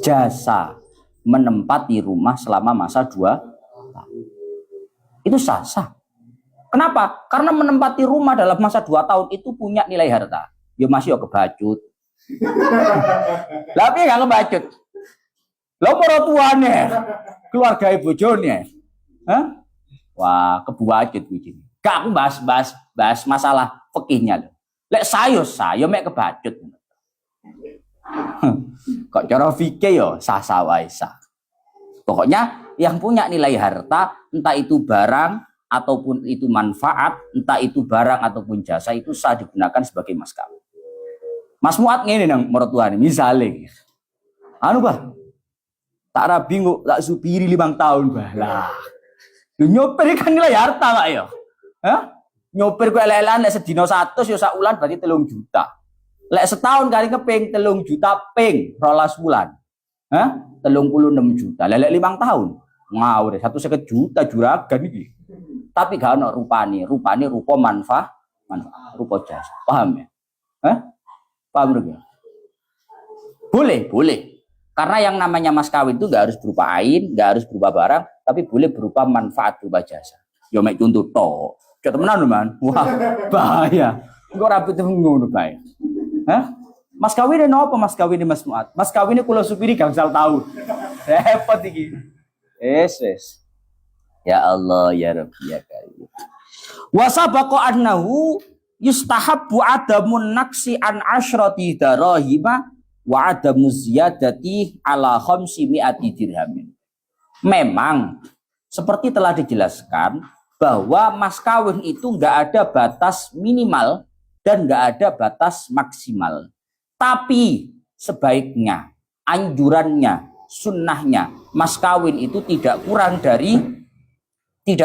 Jasa menempati rumah selama masa 2 tahun. Itu sah. Kenapa? Karena menempati rumah dalam masa 2 tahun itu punya nilai harta. Ya masih kebacut. Tapi gak kebacut. Lo para tuane, keluarga bojone. Wah, kebacut begini. Gak aku bahas masalah fikihnya. Lek sayo mek kebacut. Kok cara fikih yo sah wae sah. Pokoknya yang punya nilai harta, entah itu barang ataupun itu manfaat, entah itu barang ataupun jasa, itu sah digunakan sebagai mas kawin. Mas Muat ngene nang mertuane, misale. Anu bah, tak rabi kok tak supiri 5 tahun bah. Lah. Nyopir kan nilai harta Pak ya. Hah? Nyopir ku elek-elekan lek sedina 100 ya sak wulan berarti 3 juta. Lek setahun kali keping 3 juta ping 12 bulan. Hah? 36 juta. Lek 5 tahun. Ngawur 150 juta juragan iki. Tapi gak ono rupane rupa manfaat, rupa jasa. Paham ya? Hah? Paham ya? Boleh. Karena yang namanya mas kawin itu gak harus berupa ain, gak harus berupa barang, tapi boleh berupa manfaat, berupa jasa. Yo mek contoh tok. Cok temenan man. Wah, bahaya. Engko rapi itu ngono bahaya. Hah? Mas kawin apa mas kawin Mas Muat? Mas kawin kula supiri gangsal tahun. Repot iki. Yes. Ya Allah ya Rabbi ya Karim. Wa sabaqa annahu yustahabbu adamun naksi an asyrati darahima wa adamu ziyadati ala khamsi mi'ati dirhamin. Memang seperti telah dijelaskan bahwa mas kawin itu enggak ada batas minimal dan enggak ada batas maksimal. Tapi sebaiknya, anjurannya, sunnahnya, mas kawin itu tidak kurang dari 10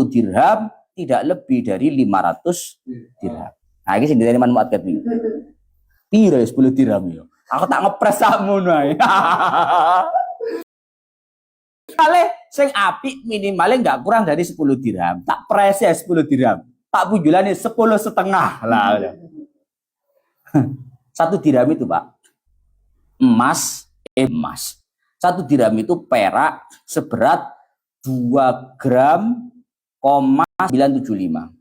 dirham, tidak lebih dari 500 dirham. Nah, ini sing dari Man Muat kat iki. Piro 10 dirham yo. Aku tak ngepres sakmono ae. Kale sing apik minimalnya enggak kurang dari 10 dirham. Tak pres ya 10 dirham. Tak bujulane 10,5 lah. 1 dirham itu, Pak. Emas. 1 dirham itu perak seberat 2 gram, 975.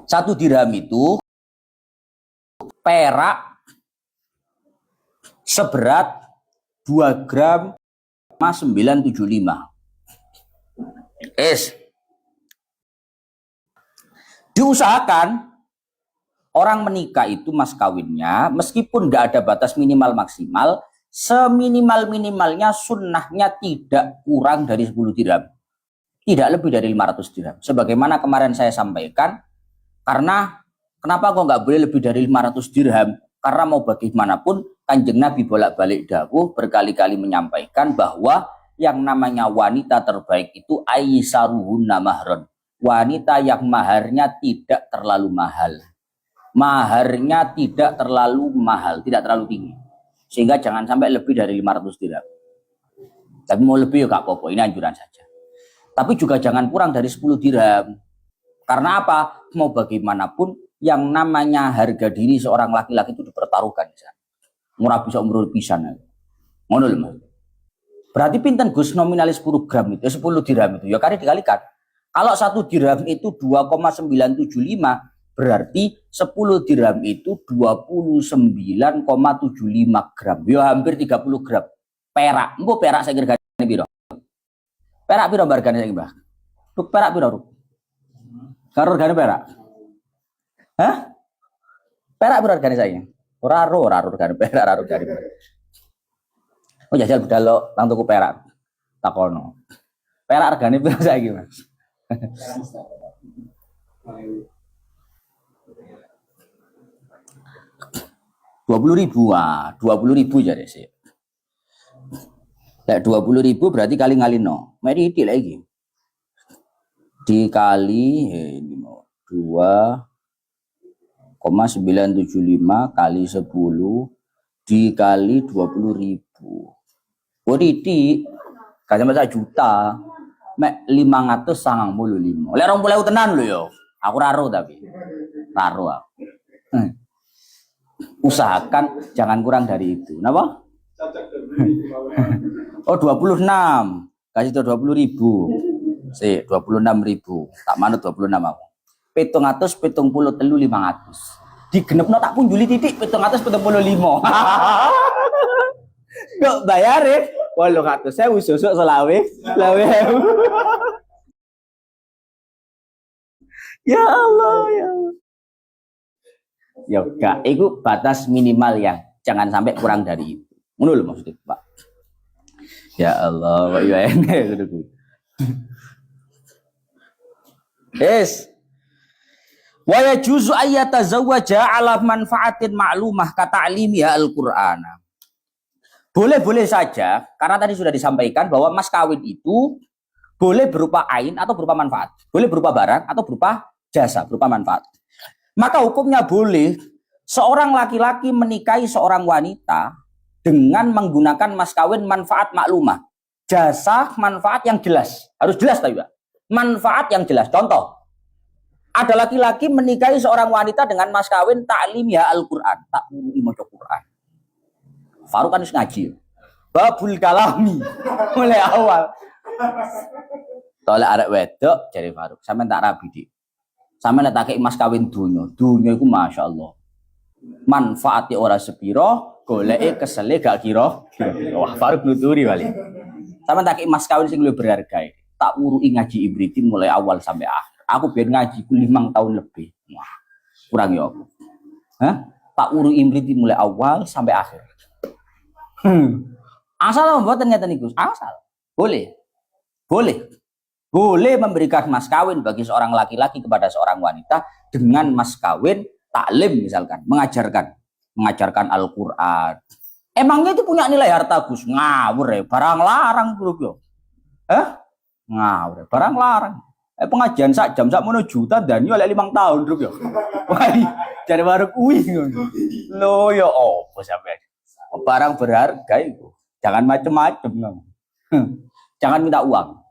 Satu dirham itu perak seberat 2 gram 975. Diusahakan orang menikah itu mas kawinnya meskipun nggak ada batas minimal maksimal, seminimal-minimalnya sunnahnya tidak kurang dari 10 dirham. Tidak lebih dari 500 dirham. Sebagaimana kemarin saya sampaikan, karena kenapa kok nggak boleh lebih dari 500 dirham? Karena mau bagaimanapun Kanjeng Nabi bolak-balik dawuh berkali-kali menyampaikan bahwa yang namanya wanita terbaik itu aisaruhunna mahron. Wanita yang maharnya tidak terlalu mahal. Maharnya tidak terlalu mahal, tidak terlalu tinggi. Sehingga jangan sampai lebih dari 500 dirham. Tapi mau lebih ya gak apa-apa, ini anjuran saja. Tapi juga jangan kurang dari 10 dirham. Karena apa? Mau bagaimanapun yang namanya harga diri seorang laki-laki itu dipertaruhkan. Murah bisa umur pisan. Ngono lho, Mas. Berarti pinten Gus nominalis 10 gram itu, 10 dirham itu. Ya kali dikalikan. Kalau 1 dirham itu 2,975, berarti 10 dirham itu 29,75 gram. Ya hampir 30 gram. Perak. Engko perak saya regane piro? Perak piro hargane saiki, Mbah? Ruk perak piro, Ruk? Karo regane perak. Hah? Perak piro regane saiki? Ora regane perak, ora regane perak. Oh jajal budal lo nang tuku perak. Takono. Perak regane piro saiki, Mas? 20.000, 20.000 jadi sih. Lek 20.000 berarti kali ngalino. Mari iki lagi. Dikali 2,975 kali 10 dikali 20.000. Oh titik. Kan sampai 1 juta. Mek 595. Lek 20.000 tenan lho yo. Aku raro tapi. Raro aku. Usahakan jangan kurang dari itu. Napa? Oh 26. Kasih itu 20.000. Si 26.000. Tak manut 26 aku. 773.500. Digenepno tak punjuli titik 775. Kok bayarin 800.000 susuk selawe. Ya Allah ya. Ya gak, itu batas minimal yang jangan sampai kurang dari itu. Ngono lho maksudnya, Pak. Ya Allah, kok yo enek ngono kuwi. Yes. Wa yajuzu ayyatazawwaja ala manfaatin ma'lumah kata'limiha al-Qur'ana. Boleh-boleh saja, karena tadi sudah disampaikan bahwa mas kawin itu boleh berupa ain atau berupa manfaat. Boleh berupa barang atau berupa jasa, berupa manfaat. Maka hukumnya boleh seorang laki-laki menikahi seorang wanita dengan menggunakan mas kawin manfaat maklumah. Jasa manfaat yang jelas. Harus jelas tadi, Pak. Manfaat yang jelas. Contoh, ada laki-laki menikahi seorang wanita dengan mas kawin ta'limnya Al-Quran. Tak urui maca Quran. Faruk kan harus ngaji. Babul kalami. Mulai awal. Tolak arek wedok jadi Faruk. Sampai tak rabi dik. Sampai tak kayak mas kawin dunia. Dunia itu Masya Allah. Manfaatnya orang sepiro. Golek kesele gak kira. Wah Faruk nuturi balik. Sampai tak kayak mas kawin sing lebih berharga. Tak urui ngaji ibritin mulai awal sampai akhir. Aku biar ngaji 5 tahun lebih. Wah, kurang ya aku. Hah? Tak urui ibritin mulai awal sampai akhir. Asal membuat ternyata niku. Asal. Boleh. Boleh. Boleh memberikan mas kawin bagi seorang laki-laki kepada seorang wanita dengan mas kawin taklim misalkan, mengajarkan Al-Qur'an. Emangnya itu punya nilai harta Gus? Ngawur ya, barang larang bro yo. Ngawur, barang larang. Pengajian sak jam sak mono juta dan yo oleh 5 tahun bro yo. Wah, jadi baru kuwi ngono. Lo yo opo sampean? Barang berharga itu. Jangan macem-macem. Jangan minta uang.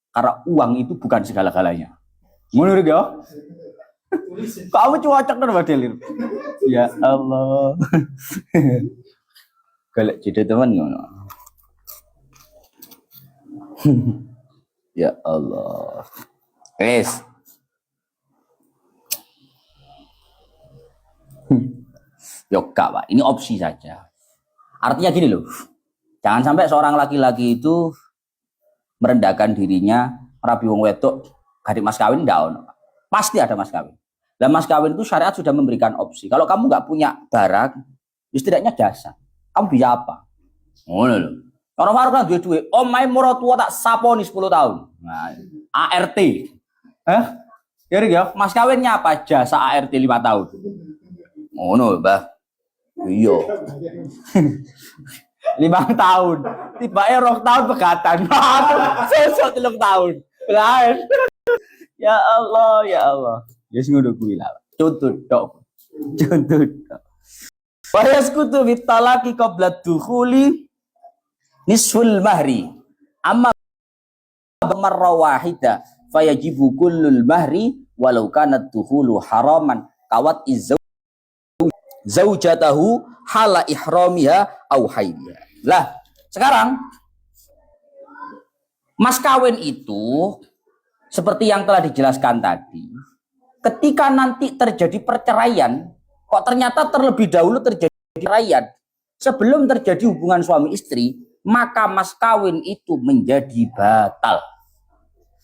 Karena uang itu bukan segala-galanya. Menurut ya? Kamu cuacak kan modelir. Ya Allah. Galak jadi teman ngono. Ya Allah. Wes. Yoga, Pak. Ini opsi saja. Artinya gini loh. Jangan sampai seorang laki-laki itu merendahkan dirinya, rabi wong wedok, gak mas kawin ndak ono. Pasti ada mas kawin. Dan mas kawin itu syariat sudah memberikan opsi. Kalau kamu nggak punya barang, setidaknya jasa. Kamu bisa apa? Ngono lho. Orang baru kan duwe-duwe, omahe moro tua tak saponi 10 tahun. Nah, ART. Ya, mas kawinnya apa? Jasa ART 5 tahun. Ngono, Mbah. Iya. 5 tahun. Tiba-tiba 2 tahun pegatan. Sesuk 3 tahun. Lain. Ya Allah, ya Allah. Ya sing ngono kuwi lah. Contoh tok. Contoh tok. Wa yaskutu bitalaqi qabla dukhuli nisful mahri. Amma marra wahida fayajibu kullul mahri walau kana dukhulu haraman kawat zaujatahu hala ihramiha au haidiha. Lah, sekarang mas kawin itu seperti yang telah dijelaskan tadi, ketika nanti terjadi perceraian, kok ternyata terlebih dahulu terjadi perceraian sebelum terjadi hubungan suami istri, maka mas kawin itu menjadi batal.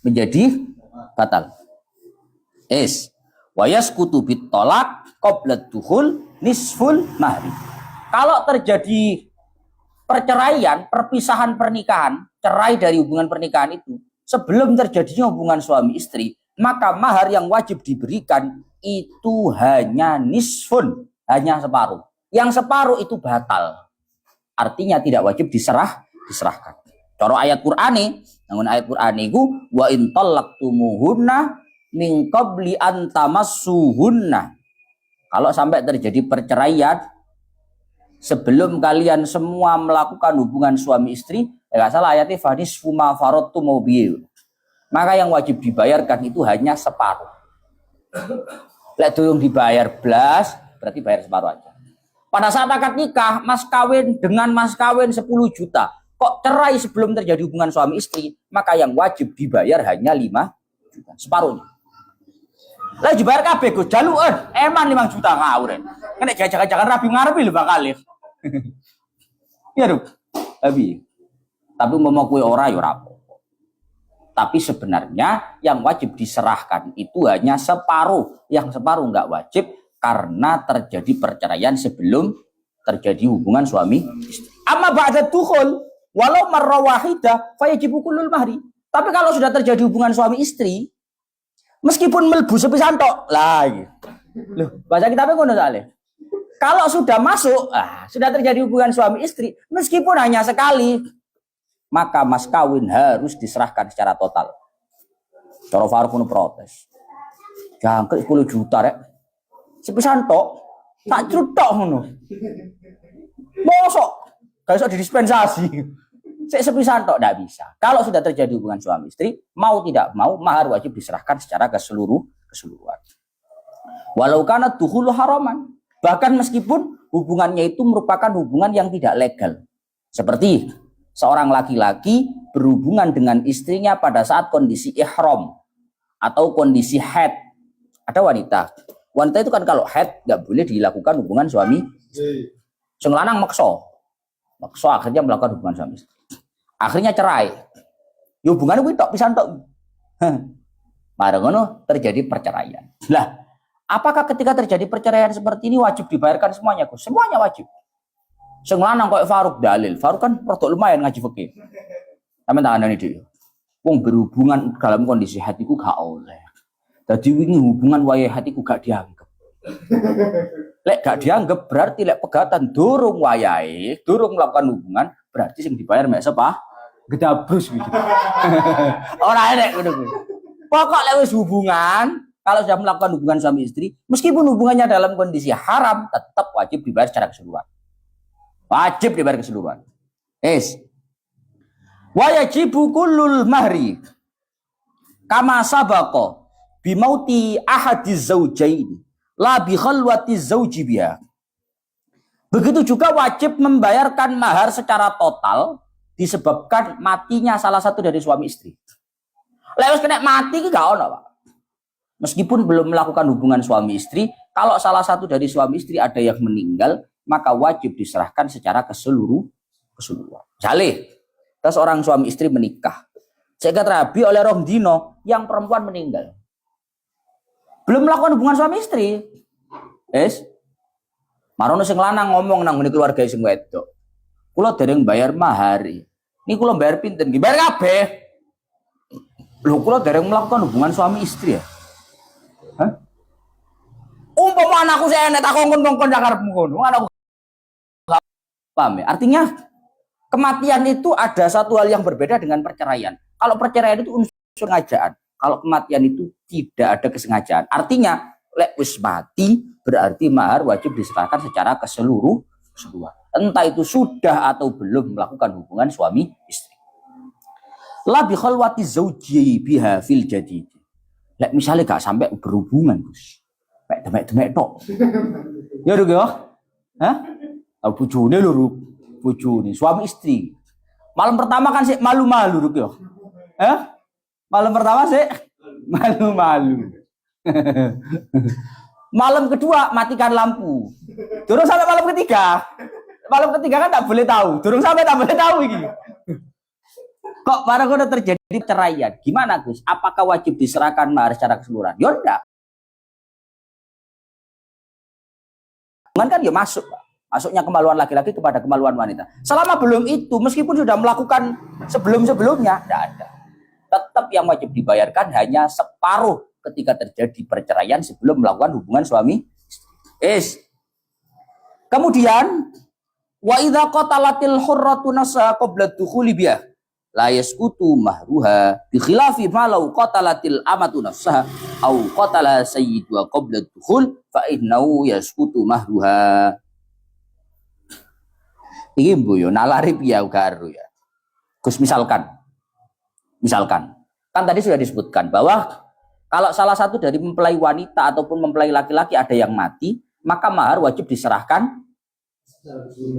Menjadi batal. Wa yasqutu bitolak qabla dukhul nisful mahri. Kalau terjadi perceraian, perpisahan pernikahan, cerai dari hubungan pernikahan itu, sebelum terjadinya hubungan suami istri, maka mahar yang wajib diberikan itu hanya nisfun, hanya separuh. Yang separuh itu batal. Artinya tidak wajib diserahkan. Cara ayat Qur'ane, namun ayat Qur'ane iku wa in talaqtumuhunna min qabli an tamassuhunna. Kalau sampai terjadi perceraian sebelum kalian semua melakukan hubungan suami istri, enggak salah ayatnya fadis fuma faradtu mobil. Maka yang wajib dibayarkan itu hanya separuh. Lek durung dibayar blas, berarti bayar separuh aja. Pada saat akad nikah, mas kawin dengan mas kawin 10 juta. Kok cerai sebelum terjadi hubungan suami istri, maka yang wajib dibayar hanya 5 juta, separuhnya. Lah dibayar kabeh go jalukan, eman 5 juta ngawur. Nek jajakan rabi ngarepi lho bakal. Ya, Duk. Tapi mau kowe ora ya ora. Tapi sebenarnya yang wajib diserahkan itu hanya separuh. Yang separuh enggak wajib karena terjadi perceraian sebelum terjadi hubungan suami istri. Amma ba'da dukhul walau marra wahidah fayajibu kullul mahri. Tapi kalau sudah terjadi hubungan suami istri, meskipun melbu sepisan tok lagi. Loh, baca kitabnya ngono soalnya. Kalau sudah masuk, sudah terjadi hubungan suami istri, meskipun hanya sekali, maka mas kawin harus diserahkan secara total. Cara Faruk pun protes. Jangkrik 10 juta rek. Sepisan tok, tak cerutok ngono. Mosok, gak iso didispensasi. Sepisan tok ndak bisa. Kalau sudah terjadi hubungan suami istri, mau tidak mau mahar wajib diserahkan secara keseluruhan. Walau kana dukhulu haraman. Bahkan meskipun hubungannya itu merupakan hubungan yang tidak legal. Seperti seorang laki-laki berhubungan dengan istrinya pada saat kondisi ihram atau kondisi haid. Ada wanita. Wanita itu kan kalau haid nggak boleh dilakukan hubungan suami. Sing lanang maksa akhirnya melakukan hubungan suami. Akhirnya cerai. Ya hubungan kuwi tok pisan tok. Marang ngono terjadi perceraian. Lah, apakah ketika terjadi perceraian seperti ini wajib dibayarkan semuanya, Gus? Semuanya wajib. Sing lanang koyo Faruk dalil. Faruk kan rodok lumayan ngaji fikih. Sampeyan tandani dhewe. Wong berhubungan dalam kondisi hatiku gak oleh. Dadi wingi hubungan wayahe hatiku gak dianggap. Lek gak dianggap berarti lek pegatan durung wayahe, durung melakukan hubungan, berarti sing dibayar mek sapa? Gedabrus gitu. Ora enek ngono kuwi. Pokok lek wis hubungan, kalau sudah melakukan hubungan suami istri, meskipun hubungannya dalam kondisi haram, tetap wajib dibayar secara keseluruhan. Wajib dibayar keseluruhan. Wa yajibu kullul mahri kama sabaqa bimauti ahadiz zaujaini la bi khalwati zauji biha. Begitu juga wajib membayarkan mahar secara total disebabkan matinya salah satu dari suami istri. Lek wis kena mati ki gak ono, Pak. Meskipun belum melakukan hubungan suami istri, kalau salah satu dari suami istri ada yang meninggal, maka wajib diserahkan secara keseluruhan. Jalih, terus orang suami istri menikah. Seikat rabi oleh rong dino, yang perempuan meninggal. Belum melakukan hubungan suami istri. Marono sing lanang ngomong nang ngene keluarga sing wedok. Kula dereng bayar mahar. Ini kula bayar pinten nggih? Bayar kabeh. Lho kula dereng melakukan hubungan suami istri ya. Hah? Umpama anakku saya enek tak kongkon-kongkon jakarepmu ngono. Anakku paham ya? Artinya kematian itu ada satu hal yang berbeda dengan perceraian. Kalau perceraian itu unsur kesengajaan. Kalau kematian itu tidak ada kesengajaan. Artinya lek wis mati berarti mahar wajib diserahkan secara keseluruhan. Entah itu sudah atau belum melakukan hubungan suami istri. La bi khalwati zauji biha fil jadid. Lek misalnya gak sampai berhubungan, Gus. Mek demek tok. Ya Ruk ya. Hah? Bojone lho Ruk. Bojone suami istri. Malam pertama kan sih malu-malu Ruk ya. Hah? Malam pertama sih malu-malu. Malam kedua matikan lampu. Durung sampai malam ketiga. Malam ketiga kan tak boleh tahu. Durung sampai tak boleh tahu iki. Kok para kono terjadi perceraian? Gimana Gus? Apakah wajib diserahkan mahar secara keseluruhan? Ya enggak. Kan ya masuk, Pak. Masuknya kemaluan laki-laki kepada kemaluan wanita. Selama belum itu, meskipun sudah melakukan sebelum-sebelumnya, tidak ada. Tetap yang wajib dibayarkan hanya separuh ketika terjadi perceraian sebelum melakukan hubungan suami istri. Kemudian wa idza qatalatil hurratu nasa qabla dukhuli biha la yasqutu mahruha bi khilafi ma law qatalatil amatu nafsaha au qatala sayyiduha qabla dukhul fa innahu yasqutu mahruha. Iki mboyo nalari piye karo ya. Gus misalkan kan tadi sudah disebutkan bahwa kalau salah satu dari mempelai wanita ataupun mempelai laki-laki ada yang mati, maka mahar wajib diserahkan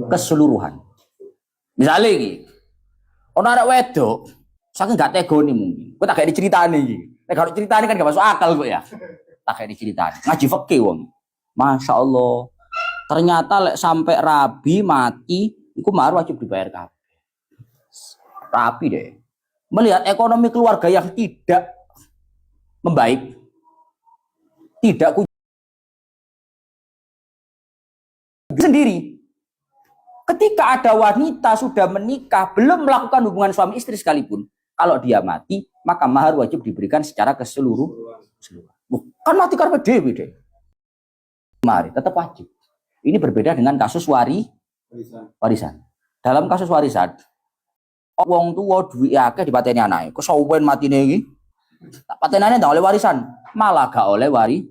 keseluruhan. Misalnya iki, ono arek wedok, saking gak tegone mungkin. Kowe tak kayak diceritani iki. Nek kalau ceritani kan gak masuk akal kok ya. Tak kayak diceritani. Ngaji fikih wong. Masya Allah. Ternyata lek sampai rabi mati, iku mahar wajib dibayar kabeh. Rapi deh. Melihat ekonomi keluarga yang tidak membaik, tidak sendiri. Ketika ada wanita sudah menikah, belum melakukan hubungan suami istri sekalipun, kalau dia mati, maka mahar wajib diberikan secara keseluruhan. Kan mati karena dewi deh. Mahar tetap wajib. Ini berbeda dengan kasus warisan. Dalam kasus warisan, wong tua duit akeh dipateni anake. Kesawen matine iki. Tak patenane ndak oleh warisan, malah gak oleh warisan.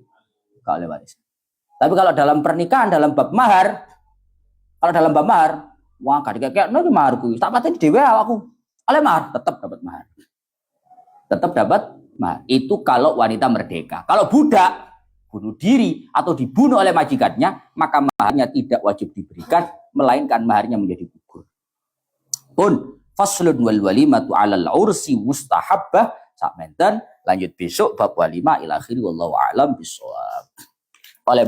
Tapi kalau dalam pernikahan, dalam bab mahar, wah gak dikekekno iki maharku. Tak pateni dhewe awakku. Oleh mahar, tetap dapat mahar. Itu kalau wanita merdeka. Kalau budak bunuh diri atau dibunuh oleh majikannya, maka maharnya tidak wajib diberikan, melainkan maharnya menjadi gugur. Pun faslun wal walimatu 'alal 'ursi mustahabbah. Sak menten lanjut besok bab walima ila akhiri wallahu a'lam bishawab. Oleh